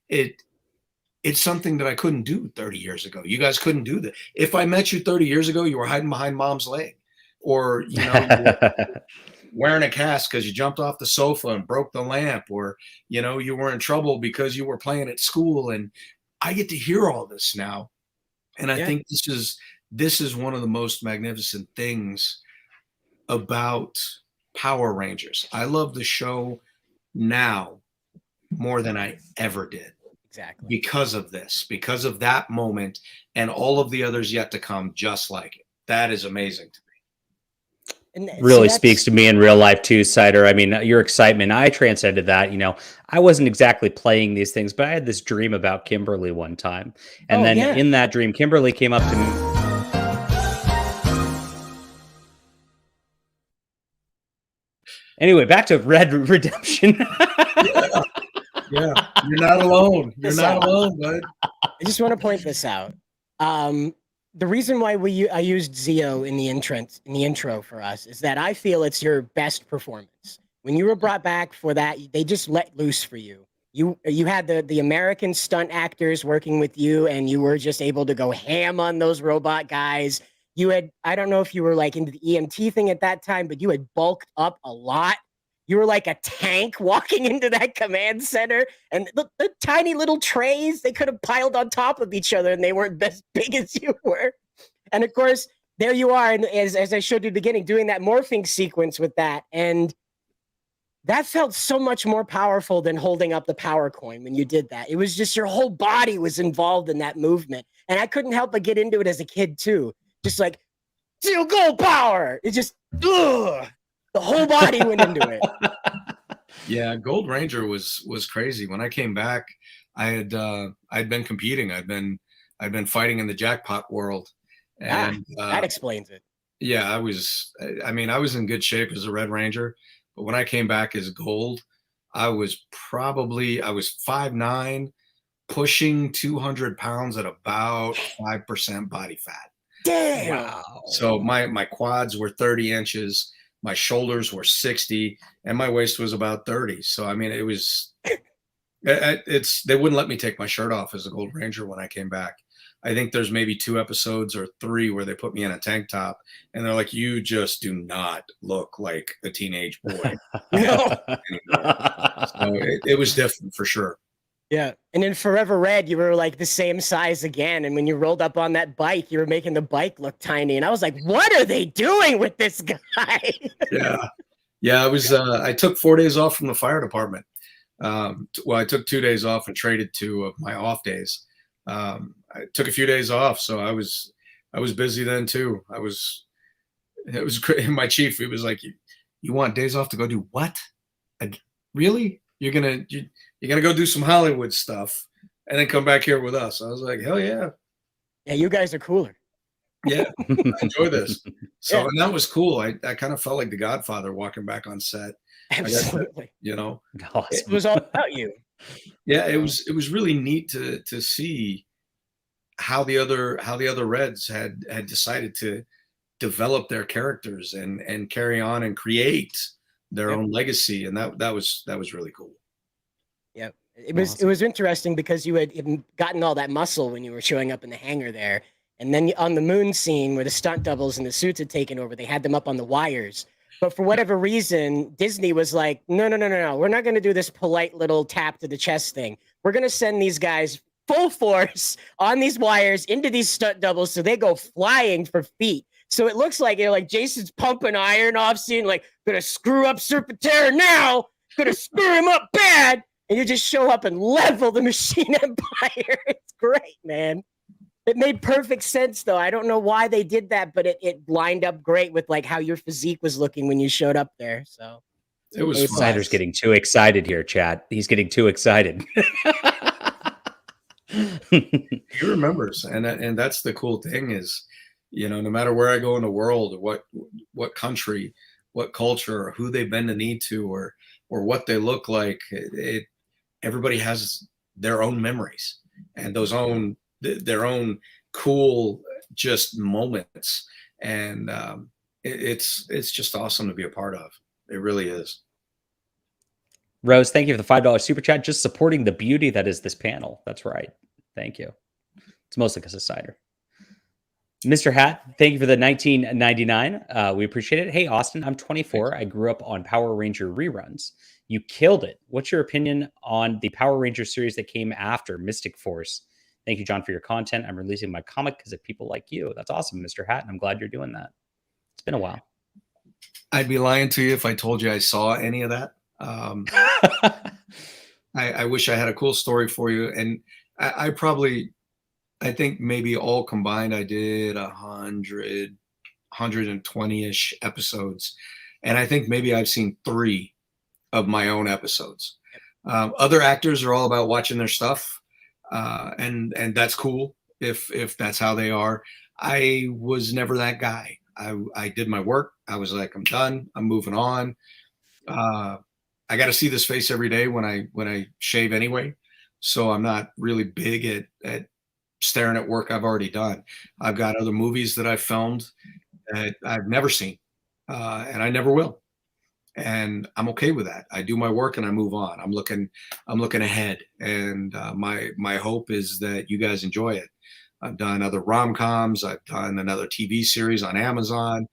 It's something that I couldn't do 30 years ago. You guys couldn't do that. If I met you 30 years ago, you were hiding behind mom's leg, or, you know, you were wearing a cast because you jumped off the sofa and broke the lamp, or, you know, you were in trouble because you were playing at school. And I get to hear all this now. And I think this is one of the most magnificent things about Power Rangers. I love the show now more than I ever did. Exactly. Because of this, because of that moment and all of the others yet to come just like it. That is amazing to me. And really speaks to me in real life too, Cider. I mean, your excitement, I transcended that. You know, I wasn't exactly playing these things, but I had this dream about Kimberly one time. And in that dream, Kimberly came up to me. Anyway, back to Red Redemption. Yeah, you're not alone. You're not alone, bud. I just want to point this out. The reason why I used Zio in the intro for us is that I feel it's your best performance. When you were brought back for that, they just let loose for you. You had the American stunt actors working with you, and you were just able to go ham on those robot guys. You had, I don't know if you were like into the EMT thing at that time, but you had bulked up a lot. You were like a tank walking into that command center, and the tiny little trays, they could have piled on top of each other and they weren't as big as you were. And of course, there you are. And as I showed you at the beginning, doing that morphing sequence with that. And that felt so much more powerful than holding up the power coin when you did that. It was just your whole body was involved in that movement. And I couldn't help but get into it as a kid too. Just like, Steel Gold Power. It just, ugh. The whole body went into it. Yeah, Gold Ranger was crazy. When I came back, I'd been competing. I'd been fighting in the jackpot world, and that explains it. Yeah, I was in good shape as a Red Ranger, but when I came back as Gold, I was 5'9", pushing 200 pounds at about 5% body fat. Damn. Wow. So my quads were 30 inches. My shoulders were 60 and my waist was about 30. So, I mean, it was They wouldn't let me take my shirt off as a Gold Ranger when I came back. I think there's maybe 2 episodes or 3 where they put me in a tank top, and they're like, "You just do not look like a teenage boy No. anymore." So it was different for sure. Yeah. And in Forever Red, you were like the same size again. And when you rolled up on that bike, you were making the bike look tiny. And I was like, what are they doing with this guy? Yeah. Yeah, I took 4 days off from the fire department. Well, I took 2 days off and traded 2 of my off days. I took a few days off, so I was busy then too. It was great. My chief, he was like, "You want days off to go do what? Really? You're gonna go do some Hollywood stuff and then come back here with us?" I was like, "Hell yeah, Yeah, you guys are cooler. yeah, I enjoy this." So, Yeah. and that was cool. I kind of felt like the Godfather walking back on set. Absolutely. You know, It Awesome. was all about you. yeah, it was really neat to see how the other Reds had decided to develop their characters and carry on and create their Yep. own legacy, and that was really cool. Yeah. It was Awesome. interesting because you had even gotten all that muscle when you were showing up in the hangar there. And then on the moon scene where the stunt doubles and the suits had taken over, they had them up on the wires. But for whatever reason, Disney was like, no, no, no, no, no. We're not going to do this polite little tap to the chest thing. We're going to send these guys full force on these wires into these stunt doubles so they go flying for feet. So it looks like, like Jason's pumping iron off scene, like, gonna screw up Serpentera now, gonna screw him up bad. And you just show up and level the Machine Empire. It's great, man. It made perfect sense, though. I don't know why they did that, but it lined up great with like how your physique was looking when you showed up there. So It was A+. fun. Snyder's getting too excited here, chat. He's getting too excited. He remembers, and that's the cool thing is, no matter where I go in the world, or what country, what culture, or who they've been to need to, or what they look like, everybody has their own memories and their own cool just moments, and it's just awesome to be a part of. It really is. Rose, thank you for the $5 super chat. Just supporting the beauty that is this panel. That's right. Thank you. It's mostly because of Cider. Mr. Hat, thank you for the $19.99. We appreciate it. Hey, Austin, I'm 24. I grew up on Power Ranger reruns. You killed it. What's your opinion on the Power Ranger series that came after Mystic Force? Thank you, John, for your content. I'm releasing my comic because of people like you. That's awesome, Mr. Hat, and I'm glad you're doing that. It's been a while. I'd be lying to you if I told you I saw any of that. I wish I had a cool story for you, and I think maybe all combined I did 120-ish episodes, and I think maybe I've seen 3 of my own episodes. Other actors are all about watching their stuff, and that's cool if that's how they are. I was never that guy. I did my work. I was like, I'm done. I'm moving on. I got to see this face every day when I shave anyway. So I'm not really big at staring at work I've already done. I've got other movies that I've filmed that I've never seen, and I never will. And I'm okay with that. I do my work and I move on. I'm looking ahead, and my hope is that you guys enjoy it. I've done other rom-coms. I've done another TV series on Amazon.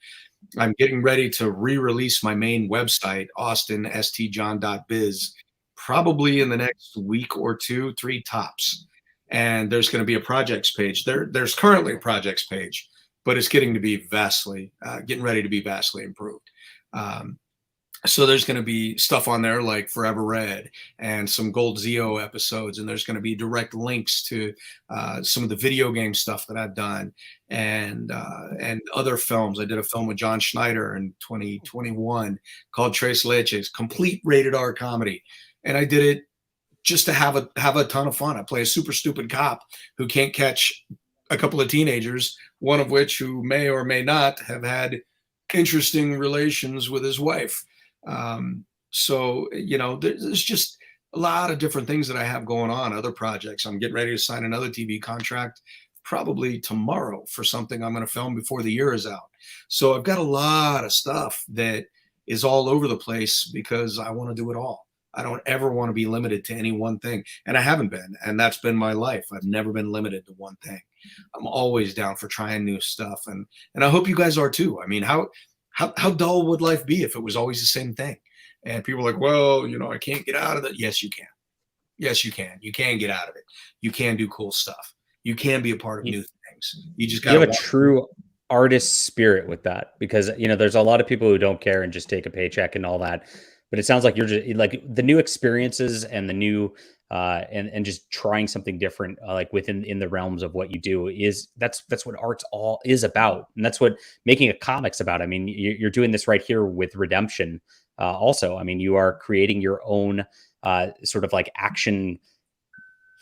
I'm getting ready to re-release my main website, austinstjohn.biz, probably in the next week or 2, 3 tops. And there's going to be a projects page. There's currently a projects page, but it's getting ready to be vastly improved. So there's going to be stuff on there like Forever Red and some Gold Zeo episodes, and there's going to be direct links to some of the video game stuff that I've done and other films. I did a film with John Schneider in 2021 called Tres Leches, complete rated R comedy, and I did it just to have a ton of fun. I play a super stupid cop who can't catch a couple of teenagers, one of which who may or may not have had interesting relations with his wife. So, there's just a lot of different things that I have going on, other projects. I'm getting ready to sign another TV contract probably tomorrow for something I'm going to film before the year is out. So I've got a lot of stuff that is all over the place because I want to do it all. I don't ever want to be limited to any one thing. And I haven't been. And that's been my life. I've never been limited to one thing. I'm always down for trying new stuff. And I hope you guys are too. I mean, how dull would life be if it was always the same thing? And people are like, well, you know, I can't get out of it. Yes, you can. Yes, you can. You can get out of it. You can do cool stuff. You can be a part of new things. You just got to have a true artist spirit with that, because, you know, there's a lot of people who don't care and just take a paycheck and all that. But it sounds like you're just like the new experiences and the new and just trying something different, like in the realms of what you do that's what art's all is about. And that's what making a comic's about. I mean, you're doing this right here with Redemption. Also, I mean, you are creating your own sort of like action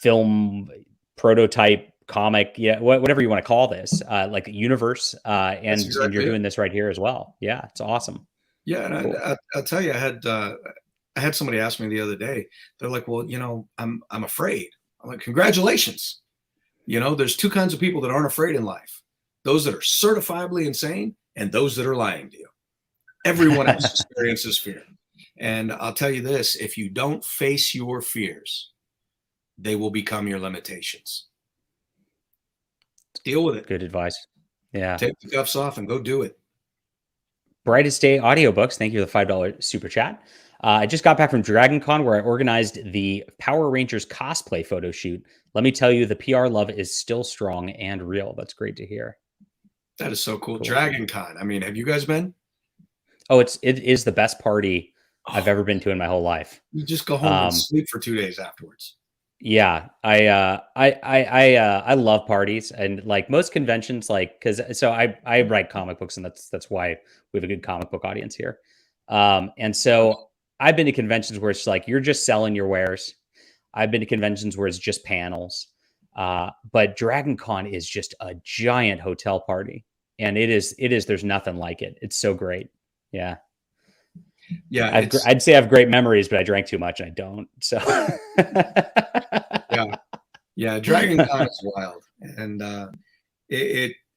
film prototype comic, whatever you want to call this, like universe, and you're doing this right here as well. Yeah, it's awesome. Yeah, and cool. I'll tell you, I had somebody ask me the other day. They're like, "Well, you know, I'm afraid." I'm like, "Congratulations! You know, there's two kinds of people that aren't afraid in life: those that are certifiably insane and those that are lying to you. Everyone else experiences fear, and I'll tell you this: if you don't face your fears, they will become your limitations. Deal with it. Good advice. Yeah. Take the cuffs off and go do it." Brightest Day Audiobooks, thank you for the $5 super chat. I just got back from Dragon Con, where I organized the Power Rangers cosplay photo shoot. Let me tell you, the PR love is still strong and real. That's great to hear. That is so cool. Dragon Con. I mean, have you guys been? Oh, it is the best party I've ever been to in my whole life. You just go home and sleep for 2 days afterwards. Yeah, I love parties, and like most conventions, like so I write comic books, and that's why we have a good comic book audience here. And so I've been to conventions where it's like you're just selling your wares. I've been to conventions where it's just panels. But Dragon Con is just a giant hotel party, and it is there's nothing like it. It's so great. Yeah. Yeah, I'd say I have great memories, but I drank too much and I don't. So yeah, Dragon Con is wild, and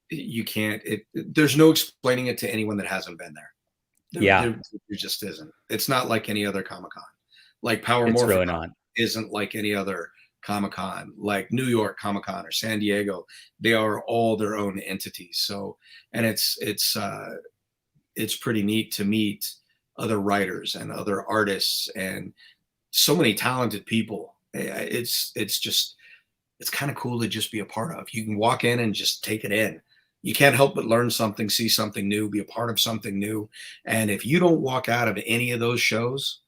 you can't. There's no explaining it to anyone that hasn't been there. There just isn't. It's not like any other Comic-Con. Like Power Morphicon isn't like any other Comic-Con, like New York Comic-Con or San Diego. They are all their own entities. So, and it's pretty neat to meet other writers and other artists and so many talented people. It's kind of cool to just be a part of. You can walk in and just take it in. You can't help but learn something, see something new, be a part of something new. And if you don't walk out of any of those shows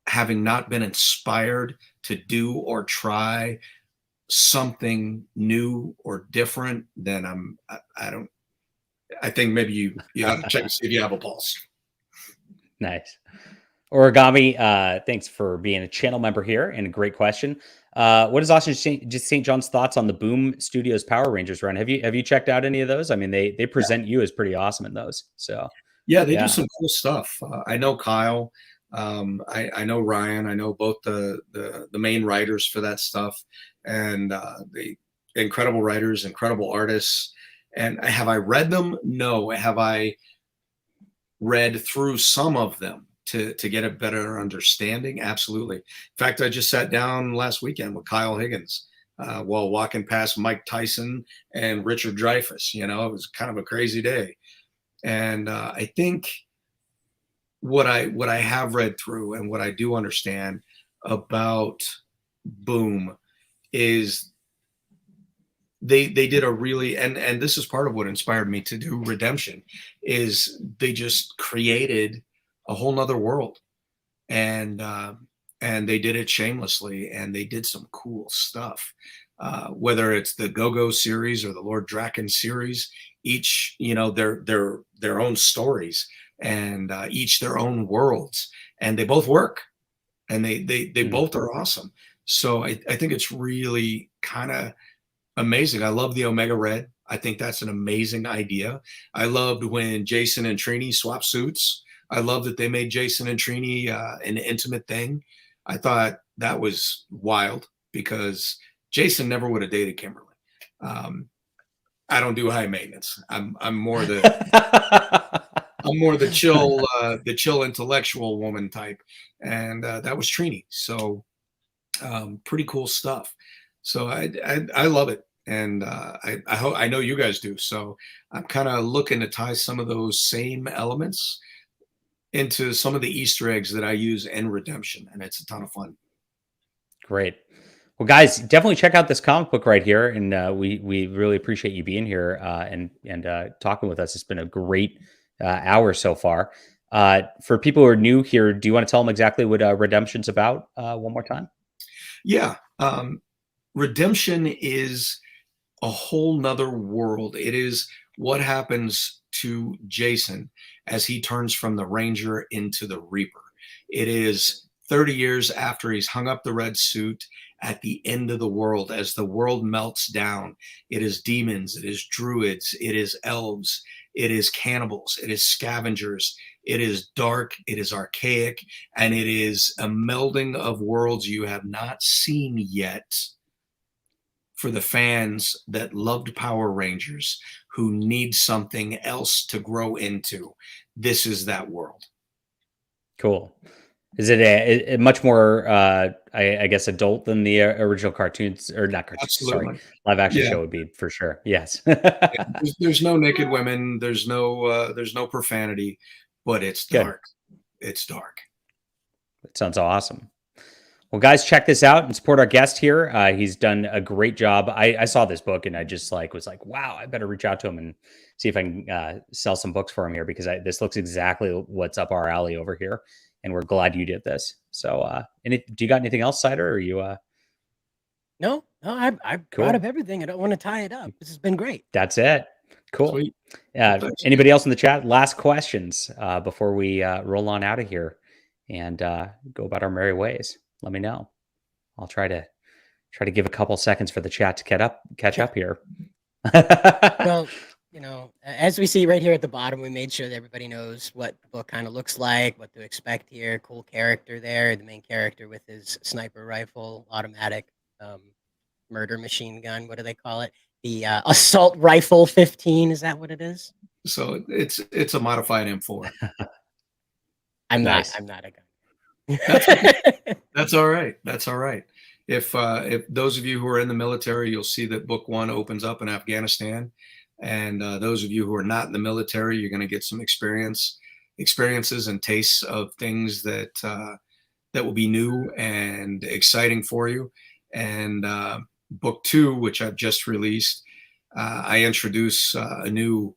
having not been inspired to do or try something new or different, then I think maybe you have to check to see if you have a pulse. Nice. Origami, thanks for being a channel member here, and a great question. What is Austin St. John's thoughts on the Boom Studios Power Rangers run? Have you checked out any of those? I mean, they present you as pretty awesome in those. So yeah, they do some cool stuff. I know Kyle. I know Ryan. I know both the main writers for that stuff, and the incredible writers, incredible artists. And have I read them? No. Have I read through some of them to get a better understanding? Absolutely. In fact, I just sat down last weekend with Kyle Higgins while walking past Mike Tyson and Richard Dreyfuss. You know, it was kind of a crazy day. And I think what I have read through and what I do understand about Boom is they did a really, and this is part of what inspired me to do Redemption, is they just created a whole nother world, and they did it shamelessly, and they did some cool stuff. Whether it's the Go-Go series or the Lord Draken series, each, you know, their own stories, and each their own worlds, and they both work, and they both are awesome. So I think it's really kind of amazing. I love the Omega Red. I think that's an amazing idea. I loved when Jason and Trini swapped suits. I love that they made Jason and Trini an intimate thing. I thought that was wild because Jason never would have dated Kimberly. I don't do high maintenance. I'm more the I'm more the chill intellectual woman type, and that was Trini. So pretty cool stuff. So I love it, and I know you guys do. So I'm kind of looking to tie some of those same elements into some of the Easter eggs that I use in Redemption, and it's a ton of fun. Great. Well, guys, definitely check out this comic book right here, and we really appreciate you being here and talking with us. It's been a great hour so far. For people who are new here, do you want to tell them exactly what Redemption's about one more time? Yeah, Redemption is a whole nother world. It is what happens to Jason as he turns from the Ranger into the Reaper. It is 30 years after he's hung up the red suit, at the end of the world, as the world melts down. It is demons, it is druids, it is elves, it is cannibals, it is scavengers, it is dark, it is archaic, and it is a melding of worlds you have not seen yet. For the fans that loved Power Rangers, who need something else to grow into, this is that world. Cool. Is it a much more, I guess, adult than the original cartoons, or not cartoons? Absolutely. Sorry, live action Yeah. show would be for sure. Yes. There's no naked women. There's no profanity, but it's Good. dark. It's dark. That sounds awesome. Well, guys, check this out and support our guest here. He's done a great job. I saw this book and I just was like, wow, I better reach out to him and see if I can sell some books for him here, because this looks exactly what's up our alley over here. And we're glad you did this. So, do you got anything else, Cider? Or are you? No, I've Cool. thought of everything. I don't want to tie it up. This has been great. That's it. Cool. Sweet. Anybody else in the chat? Last questions before we roll on out of here and go about our merry ways. Let me know. I'll try to give a couple seconds for the chat to catch up here. Well, as we see right here at the bottom, we made sure that everybody knows what the book kind of looks like, what to expect here. Cool character there, the main character with his sniper rifle, automatic murder machine gun. What do they call it? The assault rifle 15. Is that what it is? So it's a modified M4. Nice. I'm not a gun. That's all right. That's all right. If those of you who are in the military, you'll see that book 1 opens up in Afghanistan, and those of you who are not in the military, you're going to get some experiences and tastes of things that will be new and exciting for you. And book 2, which I've just released, I introduce a new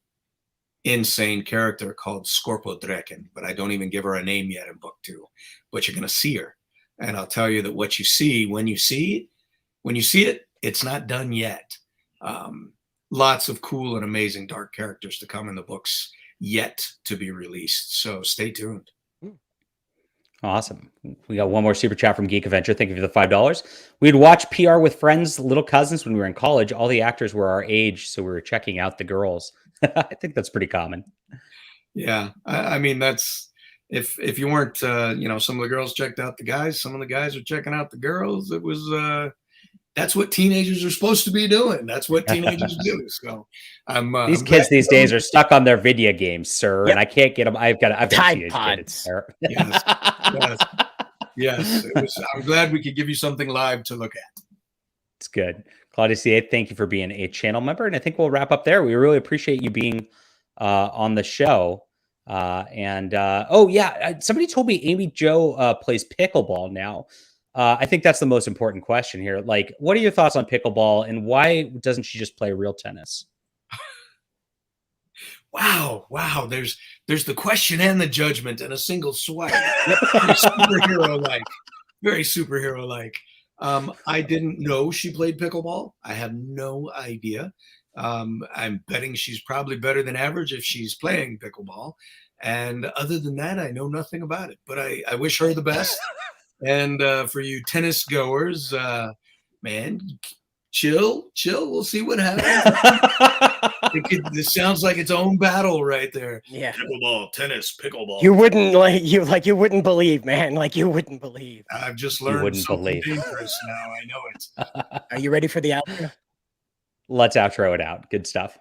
insane character called Scorpodrekken, but I don't even give her a name yet in book 2. But you're going to see her, and I'll tell you that what you see when you see it, it's not done yet. Lots of cool and amazing dark characters to come in the books yet to be released. So stay tuned. Awesome. We got one more super chat from Geek Adventure. Thank you for the $5. We'd watch PR with friends, little cousins when we were in college. All the actors were our age, so we were checking out the girls. I think that's pretty common. Yeah, I mean, that's if you weren't, some of the girls checked out the guys, some of the guys are checking out the girls. It was that's what teenagers are supposed to be doing. That's what teenagers do. So these kids these days are stuck on their video games, sir, and I can't get them. I've got Tide Pods. Yes. I'm glad we could give you something live to look at. It's good. Claudia CA, thank you for being a channel member. And I think we'll wrap up there. We really appreciate you being on the show. Somebody told me Amy Jo plays pickleball now. I think that's the most important question here. Like, what are your thoughts on pickleball, and why doesn't she just play real tennis? Wow. There's the question and the judgment in a single swipe. Very superhero-like. I didn't know she played pickleball. I have no idea. I'm betting she's probably better than average if she's playing pickleball. And other than that, I know nothing about it. But I wish her the best. And for you tennis goers, man, chill. We'll see what happens. It sounds like its own battle right there. Yeah. Pickleball, tennis, pickleball. You wouldn't believe, man. Like you wouldn't believe. I've just learned something dangerous now. I know it. Are you ready for the outro? Let's outro it out. Good stuff.